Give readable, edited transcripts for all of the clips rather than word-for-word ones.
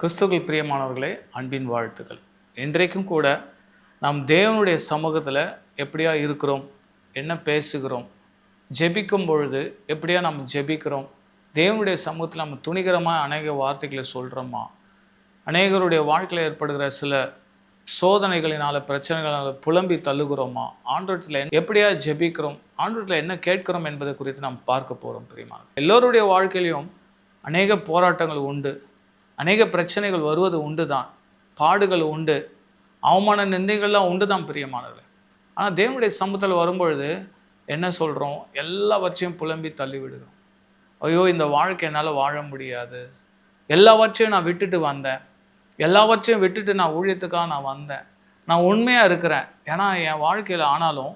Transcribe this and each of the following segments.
கிறிஸ்துவுக்குள் பிரியமானவர்களே, அன்பின் வாழ்த்துக்கள். இன்றைக்கும் கூட நாம் தேவனுடைய சமூகத்தில் எப்படியா இருக்கிறோம், என்ன பேசுகிறோம், ஜெபிக்கும் பொழுது எப்படியா நம்ம ஜெபிக்கிறோம், தேவனுடைய சமூகத்தில் நம்ம துணிகரமாக அநேக வார்த்தைகளை சொல்கிறோமா, அநேகருடைய வாழ்க்கையில் ஏற்படுகிற சில சோதனைகளினால் பிரச்சனைகளால் புலம்பி தள்ளுகிறோமா, ஆண்டவரத்தில் எப்படியா ஜெபிக்கிறோம், ஆண்டவரத்தில் என்ன கேட்கிறோம் என்பதை குறித்து நாம் பார்க்க போகிறோம். பிரியமான எல்லோருடைய வாழ்க்கையிலையும் அநேக போராட்டங்கள் உண்டு, அநேக பிரச்சனைகள் வருவது உண்டு தான், பாடுகள் உண்டு, அவமான நிந்தைகள்லாம் உண்டு தான் பிரியமானவர்களே. ஆனால் தேவனுடைய சமூகத்தில் வரும்பொழுது என்ன சொல்கிறோம், எல்லாவற்றையும் புலம்பி தள்ளி விடுகிறோம். ஐயோ, இந்த வாழ்க்கை என்னால் வாழ முடியாது, எல்லாவற்றையும் நான் விட்டுட்டு வந்தேன், எல்லாவற்றையும் விட்டுட்டு நான் ஊழியத்துக்காக நான் வந்தேன், நான் உண்மையாக இருக்கிறேன், ஏன்னா என் வாழ்க்கையில் ஆனாலும்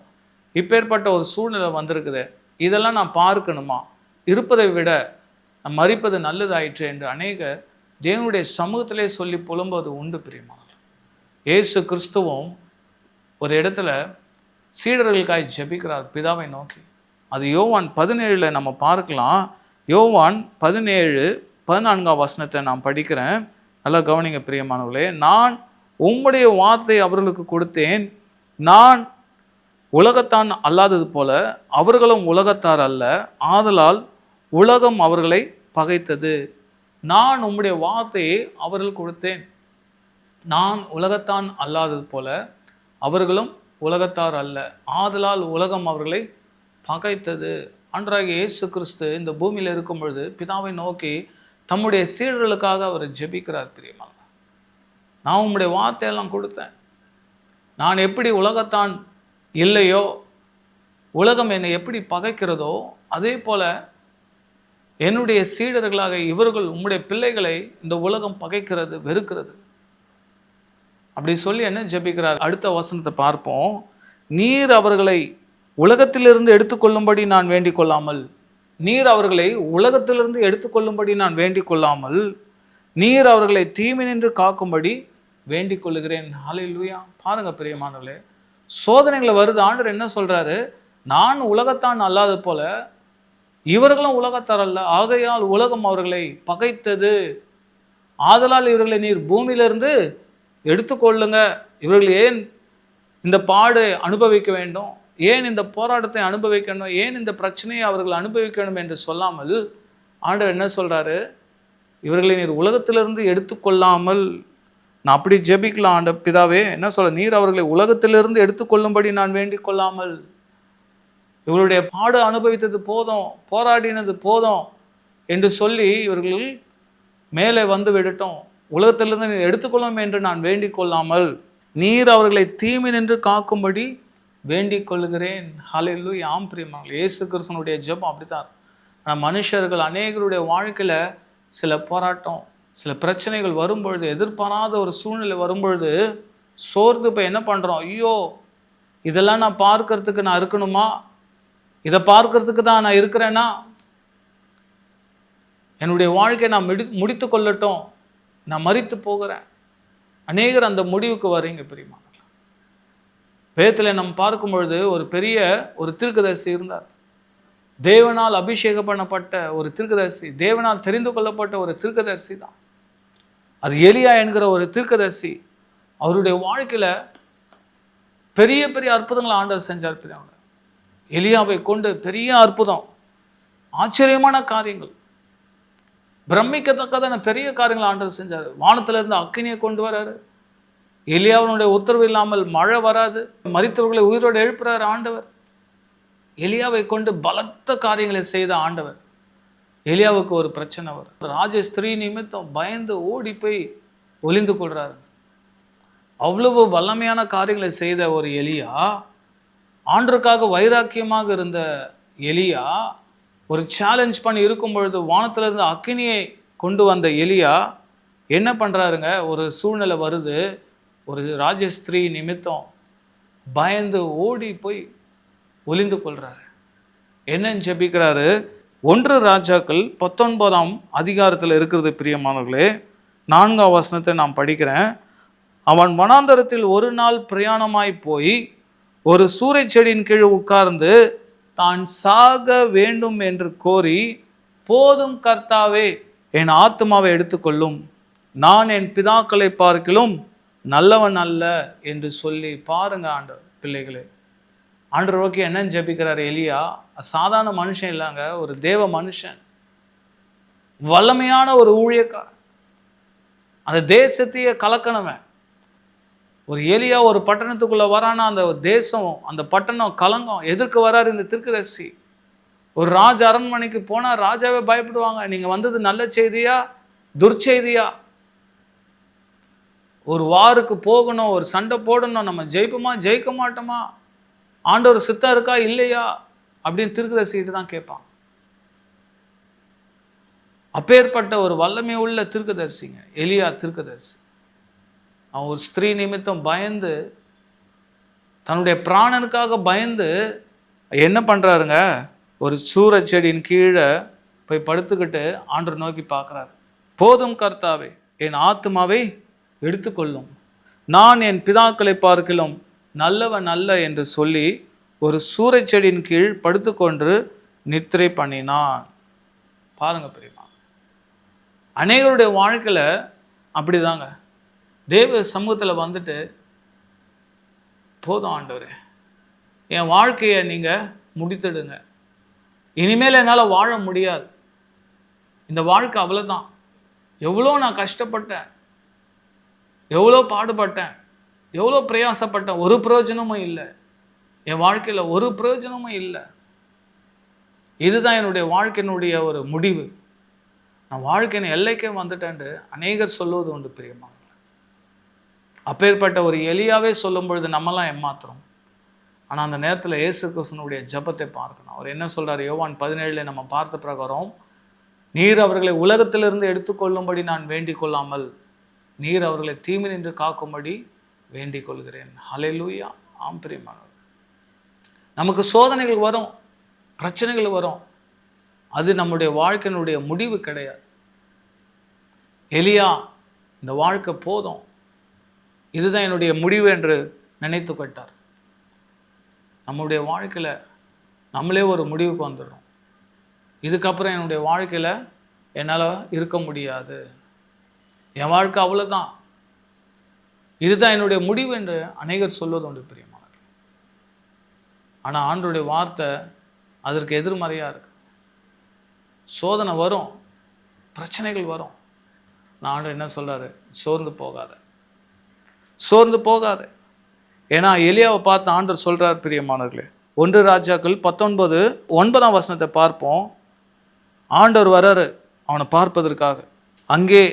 இப்பேற்பட்ட ஒரு சூழ்நிலை வந்திருக்குது, இதெல்லாம் நான் பார்க்கணுமா, இருப்பதை விட நான் மறிப்பது நல்லதாயிற்று என்று அநேக தேவனுடைய சமூகத்திலே சொல்லி புலம்புவது உண்டு பிரியமானவர்களே. இயேசு கிறிஸ்துவும் ஒரு இடத்துல சீடர்களுக்காய் ஜெபிக்கிறார் பிதாவை நோக்கி. அது யோவான் 17 நம்ம பார்க்கலாம். யோவான் 17:14 நான் படிக்கிறேன், நல்லா கவனிங்க பிரியமானவர்களே. நான் உம்முடைய வார்த்தை அவர்களுக்கு கொடுத்தேன், நான் உலகத்தான் அல்லாதது போல அவர்களும் உலகத்தார் அல்ல, ஆதலால் உலகம் அவர்களை பகைத்தது. நான் உம்முடைய வார்த்தையை அவர்கள் கொடுத்தேன், நான் உலகத்தான் அல்லாதது போல அவர்களும் உலகத்தார் அல்ல, ஆதலால் உலகம் அவர்களை பகைத்தது. ஆண்டவராகிய இயேசு கிறிஸ்து இந்த பூமியில் இருக்கும் பொழுது பிதாவை நோக்கி தம்முடைய சீடர்களுக்காக அவர் ஜெபிக்கிறார். பிரியமான, நான் உம்முடைய வார்த்தையெல்லாம் கொடுத்தேன், நான் எப்படி உலகத்தான் இல்லையோ, உலகம் என்னை எப்படி பகைக்கிறதோ அதே போல என்னுடைய சீடர்களாக இவர்கள் உம்முடைய பிள்ளைகளை இந்த உலகம் பகைக்கிறது, வெறுக்கிறது. அப்படி சொல்லி என்ன ஜெபிக்கிறார்? அடுத்த வசனத்தை பார்ப்போம். நீர் அவர்களை உலகத்திலிருந்து எடுத்துக்கொள்ளும்படி நான் வேண்டிக் கொள்ளாமல், நீர் அவர்களை உலகத்திலிருந்து எடுத்துக்கொள்ளும்படி நான் வேண்டிக் கொள்ளாமல், நீர் அவர்களை தீமை நின்று காக்கும்படி வேண்டிக் கொள்ளுகிறேன். ஹல்லேலூயா. பாருங்க பிரியமானவர்களே, சோதனைகளை வருது, ஆண்டவர் என்ன சொல்றாரு, நான் உலகத்தான் அல்லாத போல இவர்களும் உலகத்தார் அல்ல, ஆகையால் உலகம் அவர்களை பகைத்தது, ஆதலால் இவர்களை நீர் பூமியிலிருந்து எடுத்துக்கொள்ளுங்க. இவர்கள் ஏன் இந்த பாடு அனுபவிக்க வேண்டும், ஏன் இந்த போராட்டத்தை அனுபவிக்கணும், ஏன் இந்த பிரச்சனையை அவர்கள் அனுபவிக்கணும் என்று சொல்லாமல் ஆண்டவர் என்ன சொல்றாரு, இவர்களை நீர் உலகத்திலிருந்து எடுத்துக்கொள்ளாமல். நான் அப்படி ஜெபிக்கலாம். ஆண்ட பிதாவே என்ன சொல்ல, நீர் அவர்களை உலகத்திலிருந்து எடுத்துக்கொள்ளும்படி நான் வேண்டிக் கொள்ளாமல், இவருடைய பாடு அனுபவித்தது போதும், போராடினது போதும் என்று சொல்லி இவர்கள் மேலே வந்து விடட்டும், உலகத்திலிருந்து நீர் எடுத்துக்கொள்ளும் என்று நான் வேண்டிக் கொள்ளாமல், நீர் அவர்களை தீமை நின்று காக்கும்படி வேண்டிக் கொள்ளுகிறேன். ஹல்லேலூயா. ஆம் பிரியமானவர்களே, இயேசு கிறிஸ்துவனுடைய ஜெபம் அப்படித்தான். ஆனால் மனுஷர்கள் அநேகருடைய வாழ்க்கையில் சில போராட்டம், சில பிரச்சனைகள் வரும்பொழுது, எதிர்பாராத ஒரு சூழ்நிலை வரும்பொழுது சோர்ந்து போய் என்ன பண்ணுறோம், ஐயோ இதெல்லாம் நான் பார்க்கறதுக்கு நான் இருக்கணுமா, இதை பார்க்கறதுக்கு தான் நான் இருக்கிறேன்னா, என்னுடைய வாழ்க்கையை நான் முடித்து கொள்ளட்டும், நான் மரித்து போகிறேன். அநேகர் அந்த முடிவுக்கு வரீங்க பிரியமானவர்களே. வேதத்தில் நம்ம பார்க்கும் பொழுது ஒரு பெரிய ஒரு தீர்க்கதரிசி இருந்தார், தேவனால் அபிஷேகம் பண்ணப்பட்ட ஒரு தீர்க்கதரிசி, தேவனால் தெரிந்து கொள்ளப்பட்ட ஒரு தீர்க்கதரிசி தான் அது எலியா என்கிற ஒரு தீர்க்கதரிசி. அவருடைய வாழ்க்கையில் பெரிய பெரிய அற்புதங்களை ஆண்டவர் செஞ்சார். எலியாவை கொண்டு பெரிய அற்புதம், ஆச்சரியமான காரியங்கள், பிரமிக்கத்தக்கதான பெரிய காரியங்கள் ஆண்டவர் செஞ்சார். வானத்திலிருந்து அக்கினியை கொண்டு வராரு, எலியாவினுடைய உத்தரவு இல்லாமல் மழை வராது, மரித்தவர்களை உயிரோடு எழுப்புறாரு ஆண்டவர். எலியாவை கொண்டு பலத்த காரியங்களை செய்த ஆண்டவர். எலியாவுக்கு ஒரு பிரச்சனை வரும், ராஜ ஸ்திரீ நிமித்தம் பயந்து ஓடி போய் ஒளிந்து கொள்றாரு. அவ்வளவு வல்லமையான காரியங்களை செய்த ஒரு எலியா, ஆண்டவருக்காக வைராக்கியமாக இருந்த எலியா, ஒரு சேலஞ்ச் பண்ணி இருக்கும் பொழுது வானத்திலிருந்து அக்கினியை கொண்டு வந்த எலியா என்ன பண்ணுறாருங்க, ஒரு சூழ்நிலை வருது, ஒரு ராஜஸ்திரீ நிமித்தம் பயந்து ஓடி போய் ஒளிந்து கொள்கிறாரு. என்னன்னு ஜெபிக்கிறாரு? 1 ராஜாக்கள் 19 இருக்கிறது பிரியமானவர்களே. 4 நான் படிக்கிறேன். அவன் வனாந்தரத்தில் ஒரு நாள் பிரயாணமாய் போய் ஒரு சூரை செடியின் கீழ் உட்கார்ந்து தான் சாக வேண்டும் என்று கோரி, போதும் கர்த்தாவே, என் ஆத்துமாவை எடுத்துக்கொள்ளும், நான் என் பிதாக்களை பார்க்கிலும் நல்லவன் அல்ல என்று சொல்லி பாருங்க. ஆண்டவர் பிள்ளைகளே, ஆண்டவர் நோக்கி என்னன்னு ஜெபிக்கிறார் எலியா? சாதாரண மனுஷன் இல்லைங்க, ஒரு தேவ மனுஷன், வல்லமையான ஒரு ஊழியக்காரன், அந்த தேசத்தையே கலக்கணவன். ஒரு எலியா ஒரு பட்டணத்துக்குள்ள வரானா அந்த தேசம், அந்த பட்டணம் கலங்கம். எதற்கு வராரு இந்த தீர்க்கதரிசி? ஒரு ராஜ அரண்மனைக்கு போனா ராஜாவே பயப்படுவாங்க. நீங்க வந்தது நல்ல செய்தியா துர்ச்செய்தியா? ஒரு வாருக்கு போகணும், ஒரு சண்டை போடணும், நம்ம ஜெயிப்போமா ஜெயிக்க மாட்டோமா, ஆண்டவர் சித்தம் இருக்கா இல்லையா அப்படின்னு தீர்க்கதரிசிக்கிட்டு தான் கேட்பான். அப்பேற்பட்ட ஒரு வல்லமை உள்ள தீர்க்கதரிசிங்க எலியா தீர்க்கதரிசி. அவன் ஒரு ஸ்திரீ நிமித்தம் பயந்து, தன்னுடைய பிராணனுக்காக பயந்து என்ன பண்றாருங்க, ஒரு சூர செடியின் கீழே போய் படுத்துக்கிட்டு ஆண்டவர் நோக்கி பார்க்குறாரு. போதும் கர்த்தாவே, என் ஆத்மாவை எடுத்துக்கொள்ளும், நான் என் பிதாக்களை பார்க்கிலும் நல்லவன் அல்ல என்று சொல்லி ஒரு சூறை செடியின் கீழ் படுத்துக்கொண்டு நித்திரை பண்ணினான். பாருங்க பிரியமா, அநேகருடைய வாழ்க்கையில் அப்படிதாங்க. தேவ சமூகத்தில் வந்துட்டு, போதும் ஆண்டவரே, என் வாழ்க்கையை நீங்கள் முடித்துடுங்க, இனிமேல் என்னால் வாழ முடியாது, இந்த வாழ்க்கை அவ்வளோதான், எவ்வளோ நான் கஷ்டப்பட்டேன், எவ்வளோ பாடுபட்டேன், எவ்வளோ பிரயாசப்பட்டேன், ஒரு பிரயோஜனமும் இல்லை, என் வாழ்க்கையில் ஒரு பிரயோஜனமும் இல்லை, இதுதான் என்னுடைய வாழ்க்கையினுடைய ஒரு முடிவு, நான் வாழ்க்கையின் எல்லைக்கே வந்துட்டேன்ட்டு அநேகர் சொல்லுவது உண்டு பிரியமா. அப்பேற்பட்ட ஒரு எலியாவே சொல்லும் பொழுது நம்மலாம் ஏமாத்துறோம். ஆனால் அந்த நேரத்தில் இயேசு கிறிஸ்துவினுடைய ஜெபத்தை பார்க்கணும். அவர் என்ன சொல்றார்? யோவான் 17 நம்ம பார்த்த பிரகாரம், நீர் அவர்களை உலகத்திலிருந்து எடுத்துக்கொள்ளும்படி நான் வேண்டிக் கொள்ளாமல் நீர் அவர்களை தீமை நின்று காக்கும்படி வேண்டிக் கொள்கிறேன். ஹல்லேலூயா. ஆம் பிரியமானவர், நமக்கு சோதனைகள் வரும், பிரச்சனைகள் வரும், அது நம்முடைய வாழ்க்கையினுடைய முடிவு கிடையாது. எலியா இந்த வாழ்க்கை போதும், இதுதான் என்னுடைய முடிவு என்று நினைத்து கொண்டார். நம்முடைய வாழ்க்கையில் நம்மளே ஒரு முடிவுக்கு வந்துடும், இதுக்கப்புறம் என்னுடைய வாழ்க்கையில் என்னால் இருக்க முடியாது, என் வாழ்க்கை அவ்வளோதான், இதுதான் என்னுடைய முடிவு என்று அநேகர் சொல்வது உண்டு பிரியமானவர். ஆனால் ஆண்டவருடைய வார்த்தை அதற்கு எதிர்மறையாக இருக்குது. சோதனை வரும், பிரச்சனைகள் வரும், நான் ஆண்டவர் என்ன சொல்கிறாரு? சோர்ந்து போகாத, சோர்ந்து போகாத. ஏன்னா எலியாவை பார்த்து ஆண்டவர் சொல்றார் பிரியமானவர்களே, 1 ராஜாக்கள் 19:9 பார்ப்போம். ஆண்டவர் வராரு அவனை பார்ப்பதற்காக. அங்கே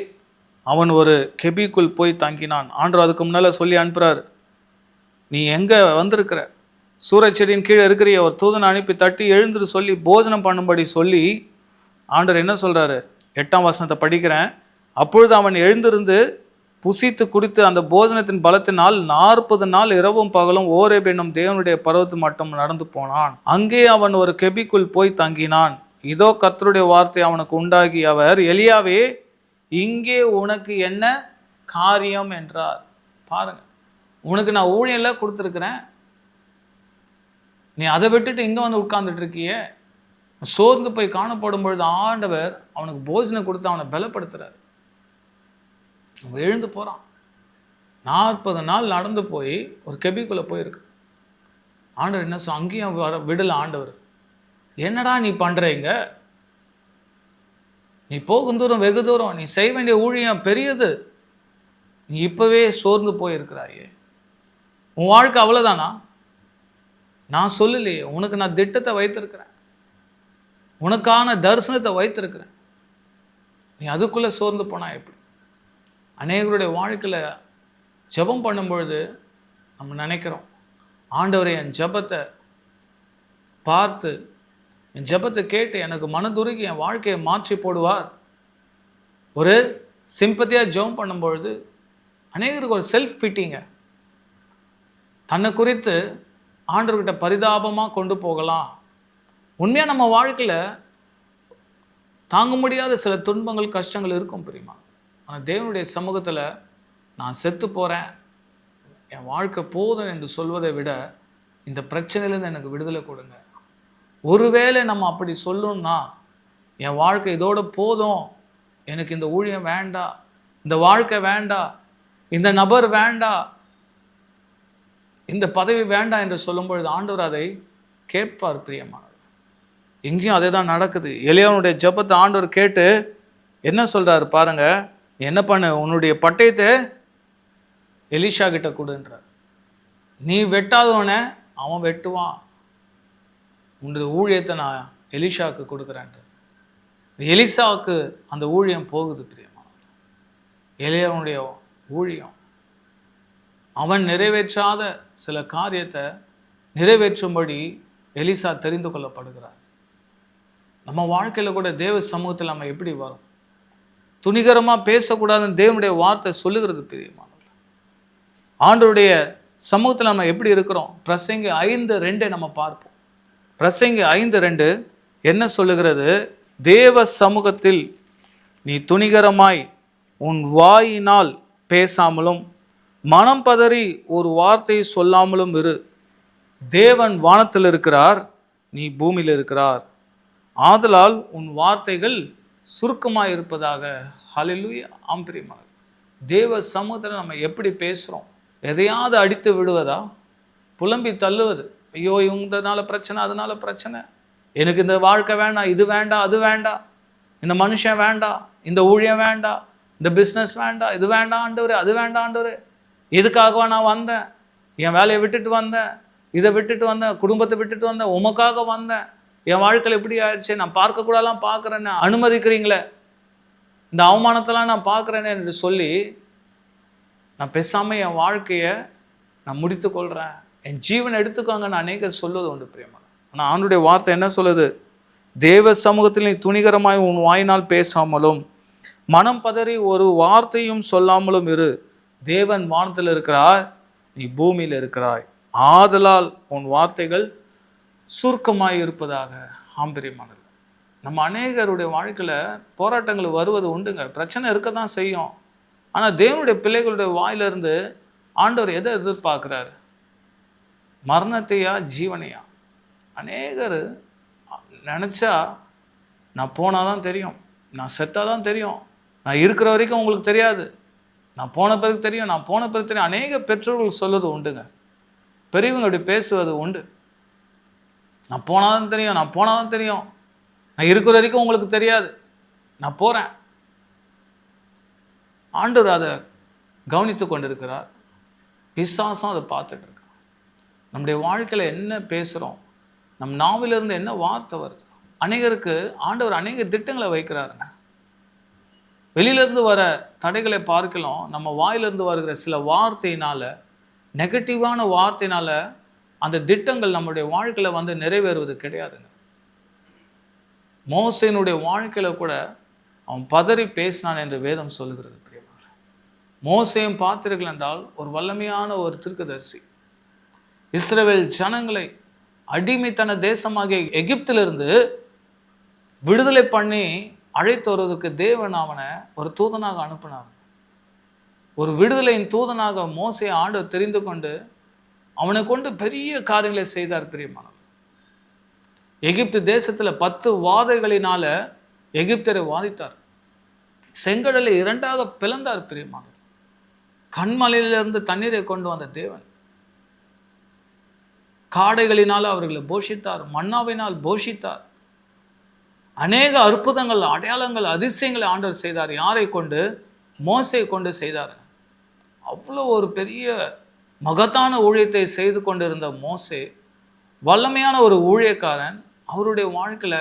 அவன் ஒரு கெபிக்குள் போய் தங்கினான். ஆண்டவர் அதுக்கு முன்னால் சொல்லி அனுப்புறாரு, நீ எங்கே வந்திருக்கிற? சூறை செடியின் கீழே இருக்கிறிய. ஒரு தூதனை அனுப்பி தட்டி எழுந்துரு சொல்லி போஜனம் பண்ணும்படி சொல்லி ஆண்டவர் என்ன சொல்றாரு? 8 படிக்கிறேன். அப்பொழுது அவன் எழுந்திருந்து புசித்து குடித்து அந்த போஜனத்தின் பலத்தினால் 40 நாள் இரவும் பகலும் ஓரேப் என்னும் தேவனுடைய பர்வத்து மட்டும் நடந்து போனான். அங்கே அவன் ஒரு கெபிக்குள் போய் தங்கினான். இதோ கர்த்தருடைய வார்த்தை அவனுக்கு உண்டாகி அவர், எலியாவே, இங்கே உனக்கு என்ன காரியம் என்றார். பாருங்க, உனக்கு நான் ஊழியெல்லாம் கொடுத்துருக்கிறேன், நீ அதை விட்டுட்டு இங்கே வந்து உட்கார்ந்துட்டு இருக்கியே. சோர்ந்து போய் காணப்படும் பொழுது ஆண்டவர் அவனுக்கு போஜனம் கொடுத்து அவனை பலப்படுத்துறார். அவன் எழுந்து போகிறான். 40 நாள் நடந்து போய் ஒரு கெபிக்குள்ளே போயிருக்கு. ஆண்டவர் என்ன சொல், அங்கேயும் வர விடல ஆண்டவர். என்னடா நீ பண்ணுறீங்க? நீ போகும் தூரம் வெகு தூரம், நீ செய்ய வேண்டிய ஊழியம் பெரியது, நீ இப்போவே சோர்ந்து போயிருக்கிறாயே, உன் வாழ்க்கை அவ்வளோதானா? நான் சொல்லலையே, உனக்கு நான் திட்டத்தை வைத்திருக்கிறேன், உனக்கான தரிசனத்தை வைத்திருக்கிறேன், நீ அதுக்குள்ளே சோர்ந்து போனா எப்படி? அநேகருடைய வாழ்க்கையில் ஜெபம் பண்ணும்பொழுது நம்ம நினைக்கிறோம், ஆண்டவரை என் ஜெபத்தை பார்த்து, என் ஜெபத்தை கேட்டு எனக்கு மனதுருகி என் வாழ்க்கையை மாற்றி போடுவார். ஒரு சிம்பத்தியாக ஜெபம் பண்ணும்பொழுது அநேகருக்கு ஒரு செல்ஃப் பிட்டிங்க, தன்னை குறித்து ஆண்டவர்கிட்ட பரிதாபமாக கொண்டு போகலாம். உண்மையாக நம்ம வாழ்க்கையில் தாங்க முடியாத சில துன்பங்கள் கஷ்டங்கள் இருக்கும் பிரியமா. ஆனால் தேவனுடைய சமூகத்தில் நான் செத்து போகிறேன், என் வாழ்க்கை போதும் என்று சொல்வதை விட இந்த பிரச்சனையிலேருந்து எனக்கு விடுதலை கொடுங்க. ஒருவேளை நம்ம அப்படி சொல்லணும்னா, என் வாழ்க்கை இதோட போதும், எனக்கு இந்த ஊழியம் வேண்டாம், இந்த வாழ்க்கை வேண்டாம், இந்த நபர் வேண்டாம், இந்த பதவி வேண்டாம் என்று சொல்லும் பொழுது ஆண்டவர் அதை கேட்பார் பிரியமானவர். எங்கேயும் அதே தான் நடக்குது. எலியாவுடைய ஜெபத்தை ஆண்டவர் கேட்டு என்ன சொல்றாரு பாருங்க, என்ன பண்ணு, உன்னுடைய பட்டயத்தை எலிஷா கிட்ட கொடுன்றார். நீ வெட்டாதவன அவன் வெட்டுவான், உன்னுடைய ஊழியத்தை நான் எலிஷாவுக்கு கொடுக்குறேன். எலிசாவுக்கு அந்த ஊழியம் போகுது பிரியமானவர். எலியாவுடைய ஊழியம், அவன் நிறைவேற்றாத சில காரியத்தை நிறைவேற்றும்படி எலிசா தெரிந்து கொள்ளப்படுகிறார். நம்ம வாழ்க்கையில் கூட தேவ சமூகத்தில் நம்ம எப்படி வரும்? துணிகரமாக பேசக்கூடாதுன்னு தேவனுடைய வார்த்தை சொல்லுகிறது பிரியமானவர். ஆண்டவருடைய சமூகத்தில் நம்ம எப்படி இருக்கிறோம்? பிரசங்கி 5:2 நம்ம பார்ப்போம். பிரசங்கி 5:2 என்ன சொல்லுகிறது? தேவ சமூகத்தில் நீ துணிகரமாய் உன் வாயினால் பேசாமலும் மனம் பதறி ஒரு வார்த்தையை சொல்லாமலும் இரு. தேவன் வானத்தில் இருக்கிறார், நீ பூமியில் இருக்கிறார், ஆதலால் உன் வார்த்தைகள் சுருக்கமாக இருப்பதாக. ஹல்லேலூயா. ஆம்பிரியமாக தேவ சமூகத்தில் நம்ம எப்படி பேசுகிறோம்? எதையாவது அடித்து விடுவதா? புலம்பி தள்ளுவது, ஐயோ இவங்கனால பிரச்சனை, அதனால பிரச்சனை, எனக்கு இந்த வாழ்க்கை வேண்டாம், இது வேண்டாம், அது வேண்டாம், இந்த மனுஷன் வேண்டாம், இந்த ஊழியம் வேண்டாம், இந்த பிஸ்னஸ் வேண்டாம், இது வேண்டாம் ஆண்டவரே, அது வேண்டாம் ஆண்டவரே, இதுக்காகவா நான் வந்தேன், என் வேலையை விட்டுட்டு வந்தேன், இதை விட்டுட்டு வந்தேன், குடும்பத்தை விட்டுட்டு வந்தேன், உமக்காக வந்தேன், என் வாழ்க்கையில் எப்படி ஆயிடுச்சு, நான் பார்க்கக்கூடாதெல்லாம் பார்க்குறேன்னு அனுமதிக்கிறீங்களே, இந்த அவமானத்தெல்லாம் நான் பார்க்குறேன்னு என்று சொல்லி நான் பேசாமல் என் வாழ்க்கையை நான் முடித்து கொள்கிறேன், என் ஜீவனை எடுத்துக்கோங்கன்னு அநேக சொல்வது உண்டு பிரியமான. ஆனால் ஆண்டுடைய வார்த்தை என்ன சொல்லுது? தேவ சமூகத்தில் நீ துணிகரமாய் உன் வாயினால் பேசாமலும் மனம் பதறி ஒரு வார்த்தையும் சொல்லாமலும் இரு. தேவன் வானத்தில் இருக்கிறாய், நீ பூமியில் இருக்கிறாய், ஆதலால் உன் வார்த்தைகள் சுருக்கமாய் இருப்பதாக. ஆம்பரியமானது. நம்ம அநேகருடைய வாழ்க்கையில் போராட்டங்கள் வருவது உண்டுங்க, பிரச்சனை இருக்க தான் செய்யும். ஆனால் தேவனுடைய பிள்ளைகளுடைய வாயிலிருந்து ஆண்டவர் எதை எதிர்பார்க்குறாரு? மரணத்தையா ஜீவனையா? அநேகர் நினச்சா நான் போனால் தான் தெரியும், நான் செத்தால் தான் தெரியும், நான் இருக்கிற வரைக்கும் உங்களுக்கு தெரியாது, நான் போன பிறகு தெரியும், நான் போன பிறகு தெரியும். அநேக பெற்றோர்கள் சொல்வது உண்டுங்க, பெரியவங்க அப்படி பேசுவது உண்டு. நான் போனால் தான் தெரியும், நான் போனால் தான் தெரியும், நான் இருக்கிற வரைக்கும் உங்களுக்கு தெரியாது, நான் போகிறேன். ஆண்டவர் அதை கவனித்து கொண்டிருக்கிறார், பிசாசும் அதை பார்த்துட்டு இருக்கார். நம்முடைய வாழ்க்கையில் என்ன பேசுகிறோம், நம் நாவிலிருந்து என்ன வார்த்தை வருது? அநேகருக்கு ஆண்டவர் அநேக திட்டங்களை வைக்கிறாருங்க. வெளியிலேருந்து வர தடைகளை பார்க்கலாம், நம்ம வாயிலிருந்து வருகிற சில வார்த்தையினால, நெகட்டிவான வார்த்தையினால அந்த திட்டங்கள் நம்முடைய வாழ்க்கையில் வந்து நிறைவேறுவது கிடையாதுங்க. மோசேனுடைய வாழ்க்கையில் கூட அவன் பதறி பேசினான் என்று வேதம் சொல்லுகிறது பிரியமாக. மோசேயும் பார்த்தீர்கள் என்றால் ஒரு வல்லமையான ஒரு தீர்க்கதரிசி. இஸ்ரவேல் ஜனங்களை அடிமைத்தன தேசமாகிய எகிப்திலிருந்து விடுதலை பண்ணி அழைத்து வருவதற்கு தேவன் அவனை ஒரு தூதனாக அனுப்பினார். ஒரு விடுதலையின் தூதனாக மோசேயை ஆண்டவர் தெரிந்து கொண்டு அவனை கொண்டு பெரிய காரியங்களை செய்தார் பிரியமானவர். எகிப்து தேசத்தில் 10 வாதைகளினால எகிப்தரை வாதித்தார். செங்கடலை 2ஆக பிளந்தார் பிரியமானவர். கண்மலையிலிருந்து தண்ணீரை கொண்டு வந்த தேவன் காடைகளினால் அவர்களை போஷித்தார், மன்னாவினால் போஷித்தார். அநேக அற்புதங்கள், அடையாளங்கள், அதிசயங்களை ஆண்டவர் செய்தார். யாரை கொண்டு? மோசேயை கொண்டு செய்தார். அவ்வளோ ஒரு பெரிய மகத்தான ஊழியத்தை செய்து கொண்டிருந்த மோசே, வல்லமையான ஒரு ஊழியக்காரன். அவருடைய வாழ்க்கையில்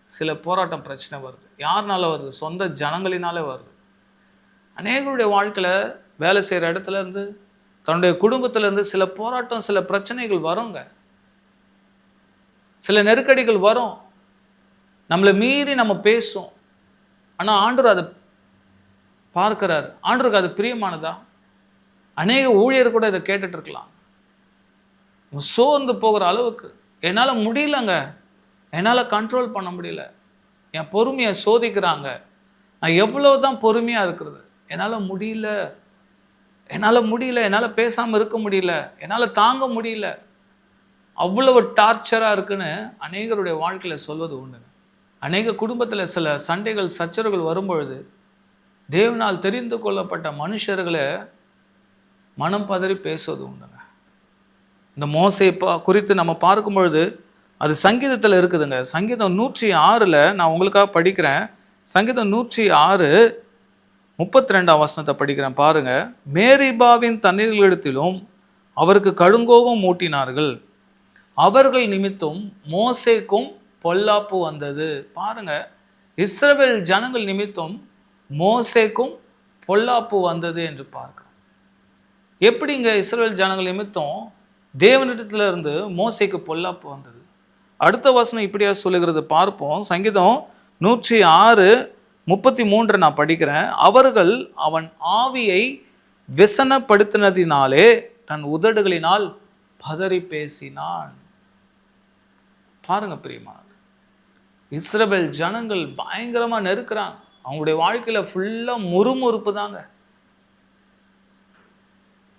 சில போராட்டம், பிரச்சனை வருது. யாருனால வருது? சொந்த ஜனங்களினாலே வருது. அநேகருடைய வாழ்க்கையில் வேலை செய்கிற இடத்துல இருந்து, தன்னுடைய குடும்பத்திலேருந்து சில போராட்டம், சில பிரச்சனைகள் வருங்க, சில நெருக்கடிகள் வரும். நம்மளை மீறி நம்ம பேசும். ஆனால் ஆண்டவர் அதை பார்க்கிறார். ஆண்டவருக்கு அது பிரியமானதா? அநேக ஊழியர் கூட இதை கேட்டுட்டு இருக்கலாம். சோர்ந்து போகிற அளவுக்கு என்னால் முடியலங்க, என்னால் கண்ட்ரோல் பண்ண முடியல, என் பொறுமையை சோதிக்கிறாங்க, நான் எவ்வளவு தான் பொறுமையாக இருக்கிறது, என்னால் முடியல, என்னால் பேசாமல் இருக்க முடியல, என்னால் தாங்க முடியல, அவ்வளவு டார்ச்சராக இருக்குன்னு அநேகருடைய வாழ்க்கையில் சொல்வது உண்டு. அநேக குடும்பத்தில் சில சண்டைகள், சச்சரவுகள் வரும்பொழுது தேவனால் தெரிந்து கொள்ளப்பட்ட மனுஷர்களை மனம் பதறி பேசுவது உண்டுங்க. இந்த மோசே குறித்து நம்ம பார்க்கும் பொழுது அது சங்கீதத்தில் இருக்குதுங்க. சங்கீதம் 106 நான் உங்களுக்காக படிக்கிறேன். சங்கீதம் 106 32ஆம் வசனத்தை படிக்கிறேன் பாருங்க. மேரிபாவின் தண்ணீர்களிடத்திலும் அவருக்கு கடுங்கோபம் மூட்டினார்கள், அவர்கள் நிமித்தம் மோசேக்கும் பொல்லாப்பு வந்தது. பாருங்க, இஸ்ரவேல் ஜனங்கள் நிமித்தம் மோசேக்கும் பொல்லாப்பு வந்தது என்று பார்க்கிறோம். எப்படிங்க இஸ்ரவேல் ஜனங்கள் நிமித்தம் தேவனிடத்துல இருந்து மோசேக்கு பொல்லாப்பு வந்தது? அடுத்த வசனம் இப்படியா சொல்லுகிறது பார்ப்போம். சங்கீதம் 106:33 நான் படிக்கிறேன். அவர்கள் அவன் ஆவியை விசனப்படுத்தினதினாலே தன் உதடுகளினால் பதறி பேசினான். பாருங்க பிரியமானது, இஸ்ரவேல் ஜனங்கள் பயங்கரமா நெருக்கிறாங்க. அவங்களுடைய வாழ்க்கையில ஃபுல்லா முறுமுறுப்பு தாங்க.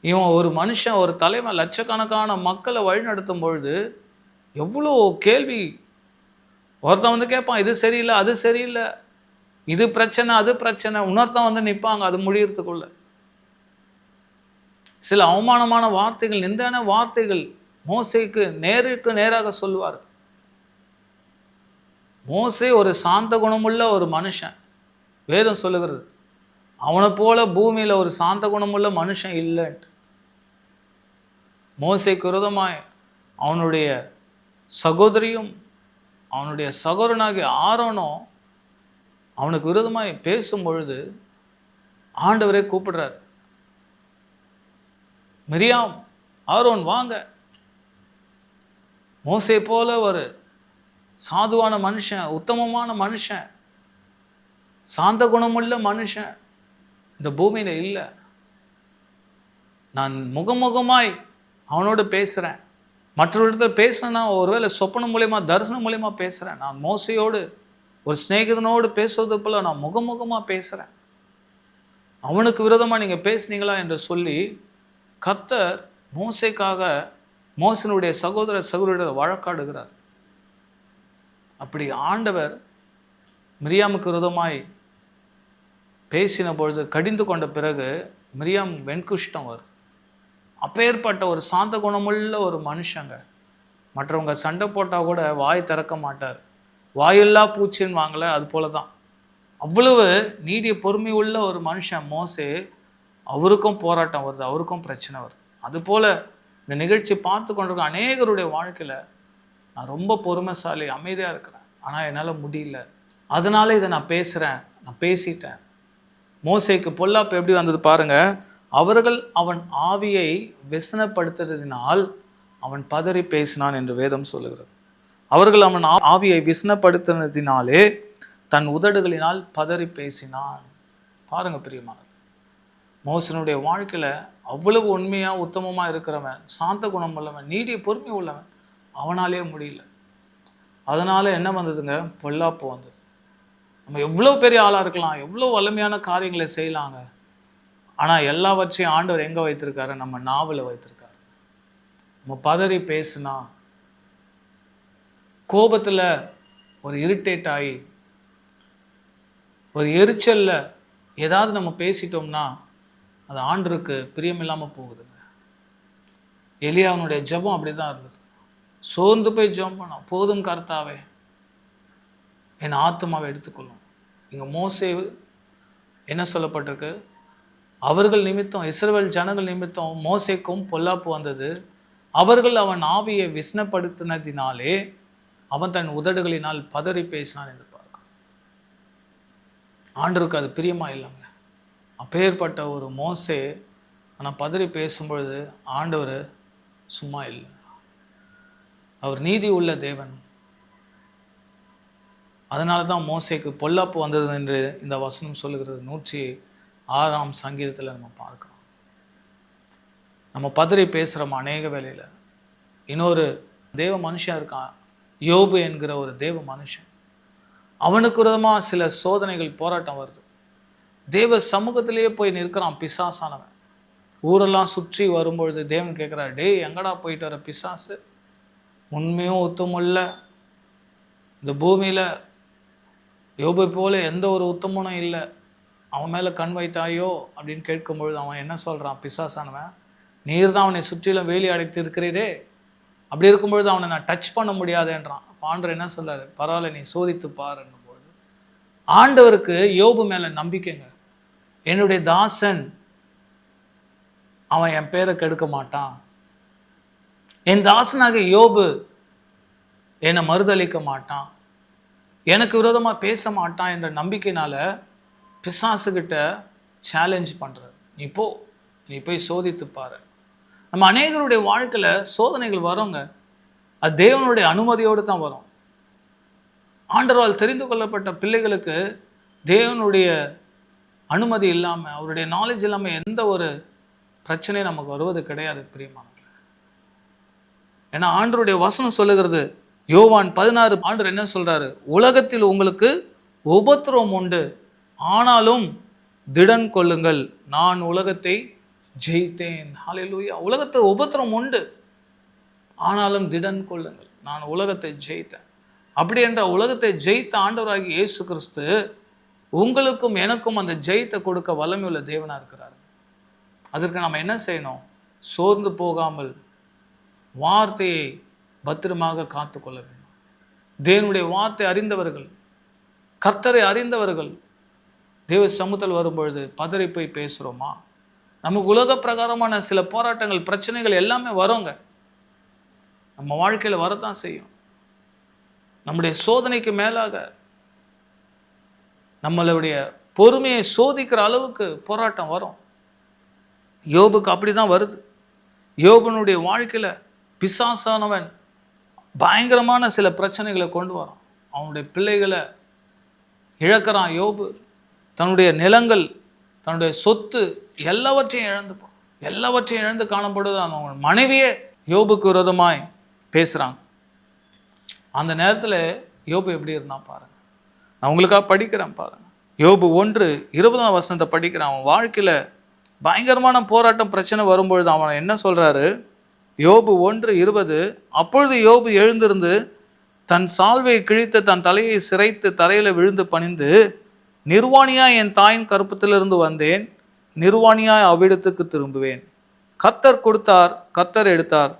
இவன் ஒரு மனுஷன், ஒரு தலைவன் லட்சக்கணக்கான மக்களை வழிநடத்தும் பொழுது எவ்வளோ கேள்வி. ஒருத்தன் வந்து கேட்பான், இது சரியில்லை, அது சரியில்லை, இது பிரச்சனை, அது பிரச்சனை. இன்னொருத்தன் வந்து நிற்பாங்க அது முடியறதுக்குள்ள. சில அவமானமான வார்த்தைகள், நிந்தான வார்த்தைகள் மோசேக்கு நேருக்கு நேராக சொல்லுவார். மோசே ஒரு சாந்த குணமுள்ள ஒரு மனுஷன். வேதம் சொல்லுகிறது அவனை போல பூமியில ஒரு சாந்த குணமுள்ள மனுஷன் இல்லைன்ட்டு. மோசேக்கு விரோதமாய் அவனுடைய சகோதரியும் அவனுடைய சகோதரனாகிய ஆரோனும் அவனுக்கு விரோதமாய் பேசும் பொழுது ஆண்டவரே கூப்பிடுறார், மிரியாம், ஆரோன் வாங்க. மோசே போல ஒரு சாதுவான மனுஷன், உத்தமமான மனுஷன், சாந்த குணமுள்ள மனுஷன் இந்த பூமியில இல்லை. நான் முகமுகமாய் அவனோடு பேசுகிறேன். மற்றவர்களிடத்தில் பேசுகிறேன்னா ஒருவேளை சொப்பனம் மூலயமா, தரிசனம் மூலயமா பேசுகிறேன். நான் மோசையோடு ஒரு சிநேகிதனோடு பேசுவது போல நான் முகமுகமாக பேசுகிறேன். அவனுக்கு விரோதமாக நீங்கள் பேசுனீங்களா என்று சொல்லி கர்த்தர் மோசேக்காக மோசனுடைய சகோதரர் வழக்காடுகிறார். அப்படி ஆண்டவர் மிரியாமுக்கு விரோதமாய் பேசின பொழுது கடிந்து கொண்ட பிறகு மிரியாம் வெண்குஷ்டம் வருது. அப்பேற்பட்ட ஒரு சாந்த குணமுள்ள ஒரு மனுஷங்க. மற்றவங்க சண்டை போட்டால் கூட வாய் திறக்க மாட்டார். வாயில்லா பூச்சின்னு வாங்கல, அது போல தான். அவ்வளவு நீடிய பொறுமை உள்ள ஒரு மனுஷன் மோசே. அவருக்கும் போராட்டம் வருது, அவருக்கும் பிரச்சனை வருது. அதுபோல் இந்த நிகழ்ச்சி பார்த்து கொண்டிருக்க அநேகருடைய வாழ்க்கையில் நான் ரொம்ப பொறுமைசாலி, அமைதியாக இருக்கிறேன், ஆனால் என்னால் முடியல, அதனால இதை நான் பேசுகிறேன், நான் பேசிட்டேன். மோசேக்கு பொல்லாப்பு எப்படி வந்தது பாருங்க. அவர்கள் அவன் ஆவியை விசனப்படுத்துறதினால் அவன் பதறி பேசினான் என்று வேதம் சொல்லுகிறது. அவர்கள் அவன் ஆவியை விசனப்படுத்தினதினாலே தன் உதடுகளினால் பதறி பேசினான். பாருங்க பிரியமான, மோசனுடைய வாழ்க்கையில் அவ்வளவு உண்மையாக உத்தமமாக இருக்கிறவன், சாந்த குணம் உள்ளவன், நீடிய பொறுமை உள்ளவன், அவனாலே முடியல. அதனால் என்ன வந்ததுங்க? பொல்லாப்பு வந்தது. நம்ம எவ்வளோ பெரிய ஆளாக இருக்கலாம், எவ்வளோ வலிமையான காரியங்களை செய்யலாங்க, ஆனால் எல்லாவற்றையும் ஆண்டவர் எங்கே வைத்திருக்காரு? நம்ம நாவில் வைத்திருக்காரு. நம்ம பதறி பேசுனா, கோபத்தில் ஒரு இரிட்டேட் ஆகி, ஒரு எரிச்சலில் ஏதாவது நம்ம பேசிட்டோம்னா அது ஆண்டவருக்கு பிரியமில்லாமல் போகுதுங்க. எலியாவுடைய ஜெபம் அப்படி தான் இருந்தது. சோர்ந்து போய் ஜெபம் பண்ணோம், போதும் கர்த்தாவே என் ஆத்துமாவை எடுத்துக்கொள்ளும். இங்கே மோசே என்ன சொல்லப்பட்டிருக்கு? அவர்கள் நிமித்தம், இஸ்ரவேல் ஜனங்கள் நிமித்தம் மோசேக்கும் பொல்லாப்பு வந்தது. அவர்கள் அவன் ஆவியை விசனப்படுத்தினதினாலே அவன் தன் உதடுகளினால் பதறி பேசினான் என்று பார்க்க. ஆண்டவருக்கு அது பிரியமா இல்லைங்க. அப்பேற்பட்ட ஒரு மோசே ஆனால் பதறி பேசும்பொழுது ஆண்டவர் சும்மா இல்லை. அவர் நீதி உள்ள தேவன். அதனால தான் மோசேக்கு பொல்லாப்பு வந்தது என்று இந்த வசனம் சொல்லுகிறது. 106ஆம் சங்கீதத்தில் நம்ம பார்க்கிறோம். நம்ம பதறி பேசுகிறோம் அநேக வேளையில். இன்னொரு தேவ மனுஷன் இருக்கான், யோபு என்கிற ஒரு தேவ மனுஷன். அவனுக்கு விரோதமாக சில சோதனைகள், போராட்டம் வருது. தேவ சமூகத்திலேயே போய் நிற்கிறான் பிசாசானவன். ஊரெல்லாம் சுற்றி வரும்பொழுது தேவன் கேட்குறாரு, டே எங்கடா போயிட்டு வர பிசாசு? உண்மையும் உத்தமுள்ள இந்த பூமியில் யோபை போல எந்த ஒரு உத்தமனும் இல்லை. அவன் மேலே கண் வைத்தாயோ அப்படின்னு கேட்கும்பொழுது அவன் என்ன சொல்கிறான்? பிசாசானவன், நீர் தான் அவனை சுற்றிலும் வேலி அடைத்து இருக்கிறீரே, அப்படி இருக்கும்பொழுது அவனை நான் டச் பண்ண முடியாதுன்றான். ஆண்டவர் என்ன சொல்றாரு? பரவாயில்ல, நீ சோதித்து பாருன்னும் பொழுது ஆண்டவருக்கு யோபு மேலே நம்பிக்கைங்க. என்னுடைய தாசன், அவன் என் பேரை கெடுக்க மாட்டான், என் தாசனாக யோபு என்னை மறுதளிக்க மாட்டான், எனக்கு விரோதமாக பேச மாட்டான் என்ற நம்பிக்கையினால பிசாசுகிட்ட சேலஞ்ச் பண்ணுறாரு. நீ போய் சோதித்து பாரு. நம்ம அநேகருடைய வாழ்க்கையில் சோதனைகள் வரோங்க, அது தேவனுடைய அனுமதியோடு தான் வரும். ஆண்டவரால் தெரிந்து கொள்ளப்பட்ட பிள்ளைகளுக்கு தேவனுடைய அனுமதி இல்லாமல், அவருடைய நாலேஜ் இல்லாமல் எந்த ஒரு பிரச்சனையும் நமக்கு வருவது கிடையாது பிரியமானவர்களே. ஏன்னா ஆண்டவருடைய வசனம் சொல்லுகிறது, யோவான் 16 ஆண்டவர் என்ன சொல்றாரு? உலகத்தில் உங்களுக்கு உபத்திரவம் உண்டு, ஆனாலும் திடன் கொள்ளுங்கள், நான் உலகத்தை ஜெயித்தேன். ஹல்லேலூயா. உலகத்தில் உபத்திரவம் உண்டு, ஆனாலும் திடன் கொள்ளுங்கள், நான் உலகத்தை ஜெயித்தேன். அப்படி என்ற உலகத்தை ஜெயித்த ஆண்டவராகிய இயேசு கிறிஸ்து உங்களுக்கும் எனக்கும் அந்த ஜெயத்தை கொடுக்க வல்லமையுள்ள தேவனாக இருக்கிறார். அதற்கு நம்ம என்ன செய்யணும்? சோர்ந்து போகாமல் வார்த்தையை பத்திரமாக காத்து கொள்ள வேண்டும். தேவனுடைய வார்த்தை அறிந்தவர்கள், கர்த்தரை அறிந்தவர்கள் தேவ சமூகத்தில் வரும்பொழுது பதறி போய் பேசுகிறோமா? நமக்கு உலக பிரகாரமான சில போராட்டங்கள், பிரச்சனைகள் எல்லாமே வரோங்க, நம்ம வாழ்க்கையில் வரத்தான் செய்யும். நம்முடைய சோதனைக்கு மேலாக நம்மளுடைய பொறுமையை சோதிக்கிற அளவுக்கு போராட்டம் வரும். யோபுக்கு அப்படி தான் வருது. யோபனுடைய வாழ்க்கையில் பிசாசானவன் பயங்கரமான சில பிரச்சனைகளை கொண்டு வரான். அவனுடைய பிள்ளைகளை இழக்கிறான். யோபு தன்னுடைய நிலங்கள், தன்னுடைய சொத்து எல்லாவற்றையும் இழந்துப்பான். எல்லாவற்றையும் இழந்து காணப்படுது. அவங்க மனைவியே யோபுக்கு விரோதமாய் பேசுகிறாங்க. அந்த நேரத்தில் யோபு எப்படி இருந்தான் பாருங்க. நான் உங்களுக்காக படிக்கிறேன் பாருங்க. யோபு 1:20 படிக்கிறேன். அவன் வாழ்க்கையில் பயங்கரமான போராட்டம், பிரச்சனை வரும்பொழுது அவன் என்ன சொல்றாரு? யோபு 1:20, அப்பொழுது யோபு எழுந்திருந்து தன் சால்வையை கிழித்து தன் தலையை சிரைத்து தரையில் விழுந்து பணிந்து, நிர்வாணியாய் என் தாயின் கற்பத்திலிருந்து வந்தேன், நிர்வாணியாய் அவ்விடத்துக்கு திரும்புவேன். கர்த்தர் கொடுத்தார், கர்த்தர் எடுத்தார்,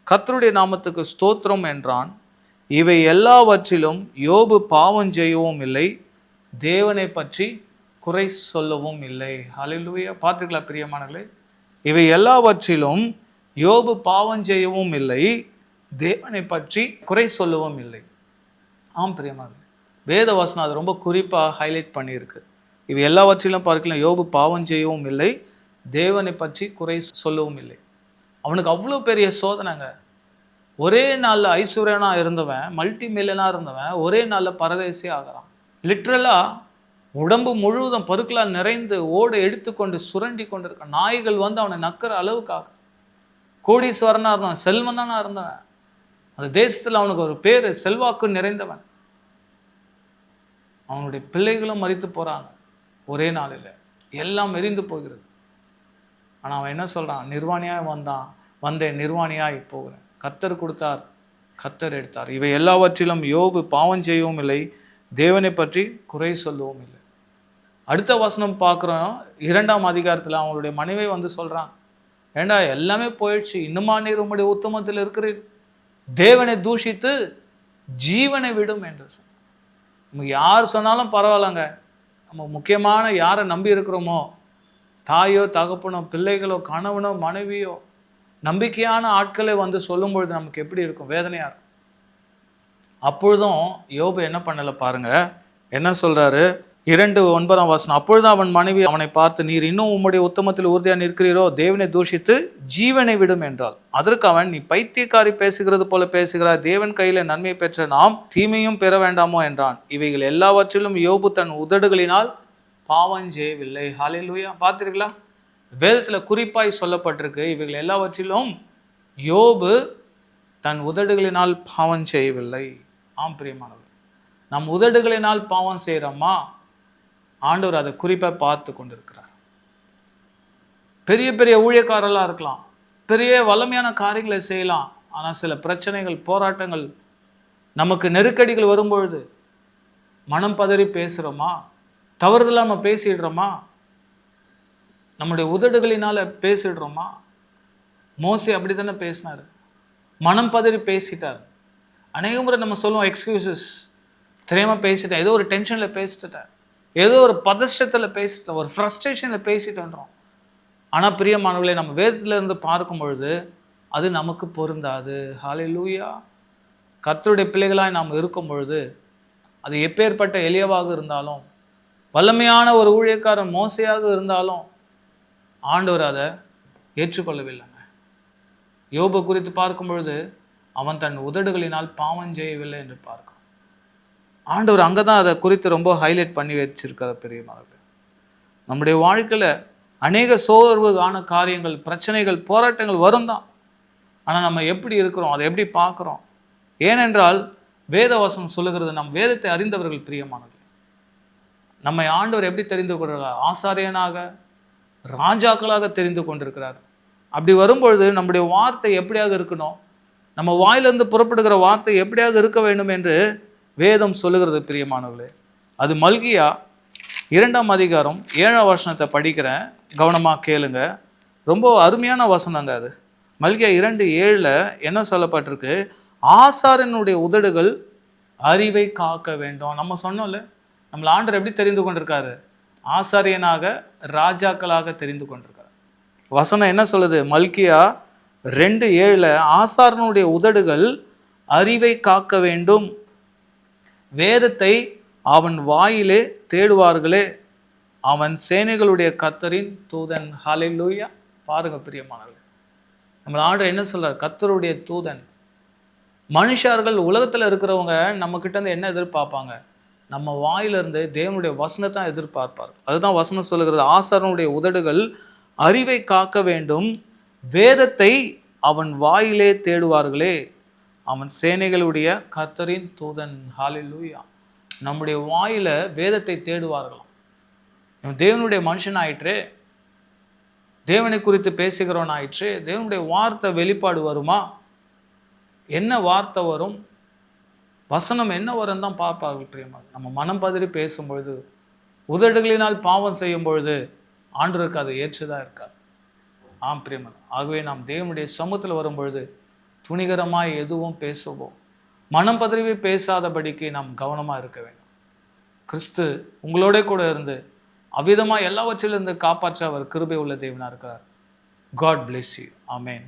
கர்த்தருடைய நாமத்துக்கு ஸ்தோத்திரம் என்றான். இவை எல்லாவற்றிலும் யோபு பாவம் செய்யவும் இல்லை, தேவனை பற்றி குறை சொல்லவும் இல்லை. ஹல்லேலூயா. பார்த்துக்கலாம் பிரியமானங்களே, இவை எல்லாவற்றிலும் யோபு பாவம் செய்யவும் இல்லை, தேவனை பற்றி குறை சொல்லவும் இல்லை. ஆம் பிரியமானங்களே, வேத வசனம் அது ரொம்ப குறிப்பாக ஹைலைட் பண்ணியிருக்கு. இவை எல்லாவற்றிலும் பார்க்கலாம், யோபு பாவம் செய்யவும் இல்லை, தேவனை பற்றி குறை சொல்லவும் இல்லை. அவனுக்கு அவ்வளோ பெரிய சோதனைங்க. ஒரே நாளில் ஐஸ்வர்யனாக இருந்தவன், மல்டி மில்லியனாக இருந்தவன், ஒரே நாளில் பரதேசி ஆகிறான். லிட்ரலாக உடம்பு முழுவதும் பருக்களால் நிறைந்து ஓட எடுத்துக்கொண்டு சுரண்டி கொண்டு இருக்க நாய்கள் வந்து அவனை நக்கிற அளவுக்கு ஆகுது. கோடீஸ்வரனாக இருந்தவன், செல்வந்தானா இருந்தவன், அந்த தேசத்தில் அவனுக்கு ஒரு பேர், செல்வாக்கு நிறைந்தவன். அவனுடைய பிள்ளைகளும் மரித்து போகிறாங்க ஒரே நாளில், எல்லாம் எரிந்து போகிறது. ஆனால் அவன் என்ன சொல்கிறான்? நிர்வாணியாய் வந்தேன், நிர்வாணியாய் போகிறேன். கர்த்தர் கொடுத்தார், கர்த்தர் எடுத்தார். இவை எல்லாவற்றிலும் யோபு பாவம் செய்யவும் இல்லை, தேவனை பற்றி குறை சொல்லவும் இல்லை. அடுத்த வசனம் பார்க்குறோம், 2ஆம் அதிகாரத்தில் அவங்களுடைய மனைவி வந்து சொல்கிறான், ஏண்டா எல்லாமே போயிடுச்சு, இன்னுமா நீர் உம்முடைய உத்தமத்தில் இருக்கிறீர், தேவனை தூஷித்து ஜீவனை விடும் என்று சொன்னார். நமக்கு யார் சொன்னாலும் பரவாயில்லைங்க, நம்ம முக்கியமான யாரை நம்பி இருக்கிறோமோ, தாயோ தகப்பனோ பிள்ளைகளோ கணவனோ மனைவியோ, நம்பிக்கையான ஆட்களை வந்து சொல்லும் பொழுது நமக்கு எப்படி இருக்கும்? வேதனையாக இருக்கும். அப்பொழுதும் யோபு என்ன பண்ணலை பாருங்க, என்ன சொல்றாரு? 2:9 அப்பொழுது அவன் மனைவி அவனை பார்த்து, நீர் இன்னும் உம்முடைய உத்தமத்தில் உறுதியாக நிற்கிறீரோ, தேவனை தூஷித்து ஜீவனை விடும் என்றாள். அதற்கு அவன், நீ பைத்தியக்காரி பேசுகிறது போல பேசுகிறாய், தேவன் கையில் நன்மை பெற்ற நாம் தீமையும் பெற வேண்டாமோ என்றான். இவைகள் எல்லாவற்றிலும் யோபு தன் உதடுகளினால் பாவம் செய்யவில்லை. ஹல்லேலூயா. பார்த்திருக்கீங்களா? வேதத்தில் குறிப்பாய் சொல்லப்பட்டிருக்கு, இவைகள் எல்லாவற்றிலும் யோபு தன் உதடுகளினால் பாவம் செய்யவில்லை. ஆம் பிரியமானவர், நம் உதடுகளினால் பாவம் செய்கிறோமா? ஆண்டவர் அதை குறிப்பாக பார்த்து கொண்டிருக்கிறார். பெரிய பெரிய ஊழியக்காரர்களாக இருக்கலாம், பெரிய வல்லமையான காரியங்களை செய்யலாம், ஆனால் சில பிரச்சனைகள், போராட்டங்கள், நமக்கு நெருக்கடிகள் வரும்பொழுது மனம் பதறி பேசுகிறோமா? தவறுதலாக நம்ம பேசிடுறோமா? நம்முடைய உதடுகளினால பேசிடுறோமா? மோசே அப்படி தானே பேசினார், மனம் பதறி பேசிட்டார். அநேக முறை நம்ம சொல்லுவோம் எக்ஸ்கியூசஸ், தெரியாம பேசிட்டேன், ஏதோ ஒரு டென்ஷனில் பேசிட்டேன், ஏதோ ஒரு பதஷ்டத்தில் பேசிட்டேன், ஒரு ஃப்ரஸ்ட்ரேஷனில் பேசிட்டோன்றோம். ஆனால் பிரியமானவர்களே, நம்ம வேதத்தில் இருந்து பார்க்கும் பொழுது அது நமக்கு பொருந்தாது. ஹல்லேலூயா. கர்த்தருடைய பிள்ளைகளாய் நாம் இருக்கும் பொழுது, அது எப்பேற்பட்ட எளியவாக இருந்தாலும், வல்லமையான ஒரு ஊழியக்காரன் மோசையாக இருந்தாலும் ஆண்டவர் அதை ஏற்றுக்கொள்ளவில்லைங்க. யோபு குறித்து பார்க்கும் பொழுது அவன் தன் உதடுகளினால் பாவம் செய்யவில்லை என்று பார்க்கும். ஆண்டவர் அங்கே தான் அதை குறித்து ரொம்ப ஹைலைட் பண்ணி வச்சிருக்கார். பெரியமானவர்களே, நம்முடைய வாழ்க்கையில் அநேக சோர்வான காரியங்கள், பிரச்சனைகள், போராட்டங்கள் வரும் தான். ஆனால் நம்ம எப்படி இருக்கிறோம், அதை எப்படி பார்க்குறோம்? ஏனென்றால் வேதவசனம் சொல்லுகிறது, நம் வேதத்தை அறிந்தவர்கள் பிரியமானவர்கள். நம்மை ஆண்டவர் எப்படி தெரிந்து கொள்கிறார்? ஆசாரியனாக, ராஜாக்களாக தெரிந்து கொண்டிருக்கிறார். அப்படி வரும்பொழுது நம்முடைய வார்த்தை எப்படியாக இருக்கணும், நம்ம வாயிலிருந்து புறப்படுகிற வார்த்தை எப்படியாக இருக்க வேண்டும் என்று வேதம் சொல்லுகிறது பிரியமானவர்களே. அது மல்கியா 2ஆம் அதிகாரம் 7ஆம் வசனத்தை படிக்கிறேன், கவனமாக கேளுங்க. ரொம்ப அருமையான வசனங்க அது. மல்கியா 2:7 என்ன சொல்லப்பட்டிருக்கு? ஆசாரியனுடைய உதடுகள் அறிவை காக்க வேண்டும். நம்ம சொன்னோம்ல, நம்மளை ஆண்டவர் எப்படி தெரிந்து கொண்டிருக்காரு? ஆசாரியனாக, ராஜாக்களாக தெரிந்து கொண்டிருக்காரு. வசனம் என்ன சொல்லுது? மல்கியா 2:7 ஆசாரியனுடைய உதடுகள் அறிவை காக்க வேண்டும், வேதத்தை அவன் வாயிலே தேடுவார்களே, அவன் சேனைகளுடைய கர்த்தரின் தூதன். ஹல்லேலூயா. பாருங்க பிரியமானவர்களே, நம்ம ஆண்டவர் என்ன சொல்றார்? கர்த்தருடைய தூதன். மனுஷர்கள் உலகத்தில் இருக்கிறவங்க நம்ம கிட்ட இருந்து என்ன எதிர்பார்ப்பாங்க? நம்ம வாயிலிருந்து தேவனுடைய வசனத்தை தான் எதிர்பார்ப்பார். அதுதான் வசனம் சொல்லுகிறது, ஆசாரனுடைய உதடுகள் அறிவை காக்க வேண்டும், வேதத்தை அவன் வாயிலே தேடுவார்களே, அவன் சேனைகளுடைய கர்த்தரின் தூதன். ஹல்லேலூயா. நம்முடைய வாயில வேதத்தை தேடுவார்களாம். தேவனுடைய மனுஷன் ஆயிற்று, தேவனை குறித்து பேசுகிறவன் ஆயிற்று, தேவனுடைய வார்த்தை வெளிப்பாடு வருமா? என்ன வார்த்தை வரும், வசனம் என்ன வரும் தான் பார்ப்பார்கள் பிரியமாக. நம்ம மனம் பதறி பேசும்பொழுது, உதடுகளினால் பாவம் செய்யும் பொழுது ஆண்டவருக்கு அது ஏற்றுதான் இருக்காது. ஆம் பிரியமாக. ஆகவே நாம் தேவனுடைய சமூகத்தில் வரும்பொழுது துணிகரமாய் எதுவும் பேசுவோம், மனம் பதறி பேசாதபடிக்கு நாம் கவனமாக இருக்க வேண்டும். கிறிஸ்து உங்களோட கூட இருந்து அவ்விதமாக எல்லாவற்றிலிருந்து காப்பாற்ற அவர் கிருபை உள்ள தேவனாக இருக்கிறார். God bless you. Amen.